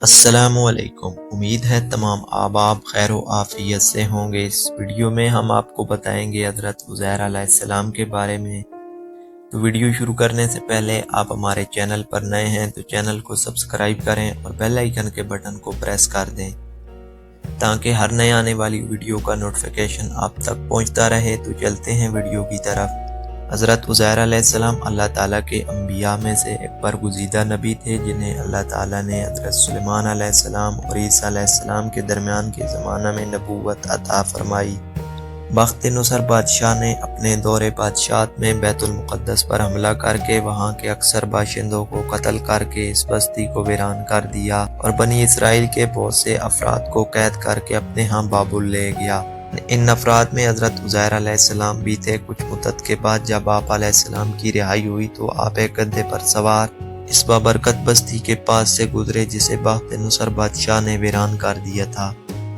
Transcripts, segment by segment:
السلام علیکم۔ امید ہے تمام احباب خیر و عافیت سے ہوں گے۔ اس ویڈیو میں ہم آپ کو بتائیں گے حضرت عزیر علیہ السلام کے بارے میں۔ تو ویڈیو شروع کرنے سے پہلے آپ ہمارے چینل پر نئے ہیں تو چینل کو سبسکرائب کریں اور بیل آئیکن کے بٹن کو پریس کر دیں تاکہ ہر نئے آنے والی ویڈیو کا نوٹیفیکیشن آپ تک پہنچتا رہے۔ تو چلتے ہیں ویڈیو کی طرف۔ حضرت عزیر علیہ السلام اللہ تعالیٰ کے انبیاء میں سے ایک برگزیدہ نبی تھے، جنہیں اللہ تعالیٰ نے حضرت سلیمان علیہ السلام اور عیسیٰ علیہ السلام کے درمیان کے زمانہ میں نبوت عطا فرمائی۔ بخت نصر بادشاہ نے اپنے دور بادشاہت میں بیت المقدس پر حملہ کر کے وہاں کے اکثر باشندوں کو قتل کر کے اس بستی کو ویران کر دیا اور بنی اسرائیل کے بہت سے افراد کو قید کر کے اپنے ہاں بابل لے گیا۔ ان افراد میں حضرت عزیر علیہ السلام بھی تھے۔ کچھ مدت کے بعد جب آپ علیہ السلام کی رہائی ہوئی تو آپ ایک گدھے پر سوار اس بابرکت بستی کے پاس سے گزرے جسے بخت نصر بادشاہ نے ویران کر دیا تھا۔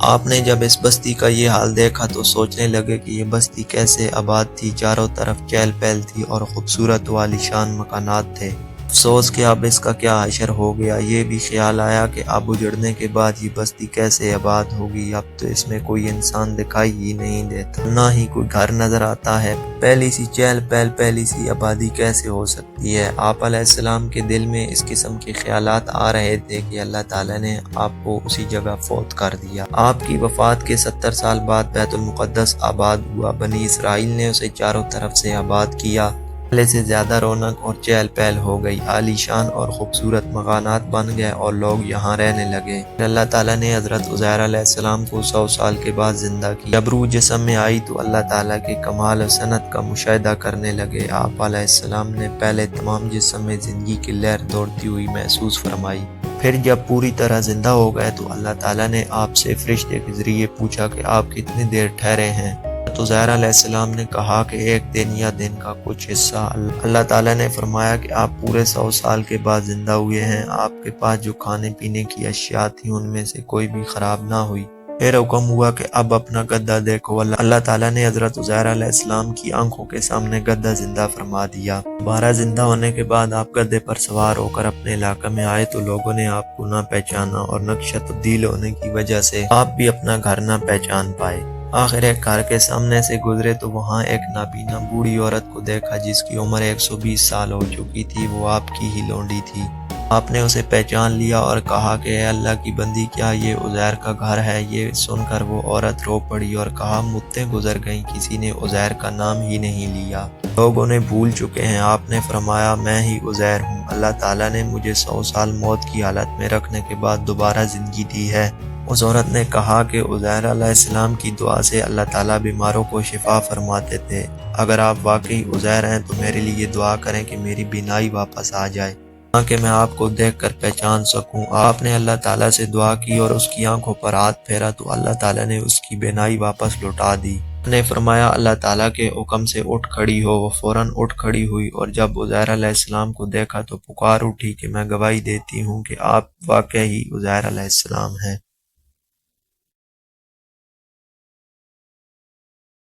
آپ نے جب اس بستی کا یہ حال دیکھا تو سوچنے لگے کہ یہ بستی کیسے آباد تھی۔ چاروں طرف چہل پہل تھی اور خوبصورت و عالیشان مکانات تھے۔ افسوس کہ اب اس کا کیا حشر ہو گیا۔ یہ بھی خیال آیا کہ اب اجڑنے کے بعد یہ بستی کیسے آباد ہوگی۔ اب تو اس میں کوئی انسان دکھائی ہی نہیں دیتا، نہ ہی کوئی گھر نظر آتا ہے۔ پہلی سی چہل پہل، پہلی سی آبادی کیسے ہو سکتی ہے؟ آپ علیہ السلام کے دل میں اس قسم کے خیالات آ رہے تھے کہ اللہ تعالیٰ نے آپ کو اسی جگہ فوت کر دیا۔ آپ کی وفات کے 70 سال بعد بیت المقدس آباد ہوا۔ بنی اسرائیل نے اسے چاروں طرف سے آباد کیا۔ پہلے سے زیادہ رونق اور چہل پہل ہو گئی، عالی شان اور خوبصورت مکانات بن گئے اور لوگ یہاں رہنے لگے۔ اللہ تعالیٰ نے حضرت عزیر علیہ السلام کو 100 سال کے بعد زندہ کیا۔ جب روح جسم میں آئی تو اللہ تعالیٰ کے کمال و صنعت کا مشاہدہ کرنے لگے۔ آپ علیہ السلام نے پہلے تمام جسم میں زندگی کی لہر دوڑتی ہوئی محسوس فرمائی۔ پھر جب پوری طرح زندہ ہو گئے تو اللہ تعالیٰ نے آپ سے فرشتے کے ذریعے پوچھا کہ آپ کتنی دیر ٹھہرے ہیں؟ تو عزیر علیہ السلام نے کہا کہ 1 دن یا دن کا کچھ حصہ۔ اللہ تعالیٰ نے فرمایا کہ آپ پورے 100 سال کے بعد زندہ ہوئے ہیں۔ آپ کے پاس جو کھانے پینے کی اشیاء تھیں ان میں سے کوئی بھی خراب نہ ہوئی۔ پھر حکم ہوا کہ اب اپنا گدھا دیکھو۔ اللہ تعالیٰ نے حضرت عزیر علیہ السلام کی آنکھوں کے سامنے گدھا زندہ فرما دیا۔ دوبارہ زندہ ہونے کے بعد آپ گدھے پر سوار ہو کر اپنے علاقے میں آئے تو لوگوں نے آپ کو نہ پہچانا اور نقشہ تبدیل ہونے کی وجہ سے آپ بھی اپنا گھر نہ پہچان پائے۔ آخر ایک گھر کے سامنے سے گزرے تو وہاں ایک نابینا بوڑھی عورت کو دیکھا جس کی عمر 120 سال ہو چکی تھی۔ وہ آپ کی ہی لونڈی تھی۔ آپ نے اسے پہچان لیا اور کہا کہ اے اللہ کی بندی، کیا یہ عزیر کا گھر ہے؟ یہ سن کر وہ عورت رو پڑی اور کہا مدتیں گزر گئیں، کسی نے عزیر کا نام ہی نہیں لیا، لوگ انہیں بھول چکے ہیں۔ آپ نے فرمایا میں ہی عزیر ہوں۔ اللہ تعالیٰ نے مجھے 100 سال موت کی حالت میں رکھنے کے بعد دوبارہ زندگی دی ہے۔ اس عورت نے کہا کہ عزیر علیہ السلام کی دعا سے اللہ تعالیٰ بیماروں کو شفا فرماتے تھے۔ اگر آپ واقعی عزیر ہیں تو میرے لیے دعا کریں کہ میری بینائی واپس آ جائے تاکہ میں آپ کو دیکھ کر پہچان سکوں۔ آپ نے اللہ تعالیٰ سے دعا کی اور اس کی آنکھوں پر ہاتھ پھیرا تو اللہ تعالیٰ نے اس کی بینائی واپس لوٹا دی۔ نے فرمایا اللہ تعالیٰ کے حکم سے اٹھ کھڑی ہو۔ وہ فوراً اٹھ کھڑی ہوئی اور جب عزیر علیہ السلام کو دیکھا تو پکار اٹھی کہ میں گواہی دیتی ہوں کہ آپ واقعی عزیر علیہ السلام ہیں۔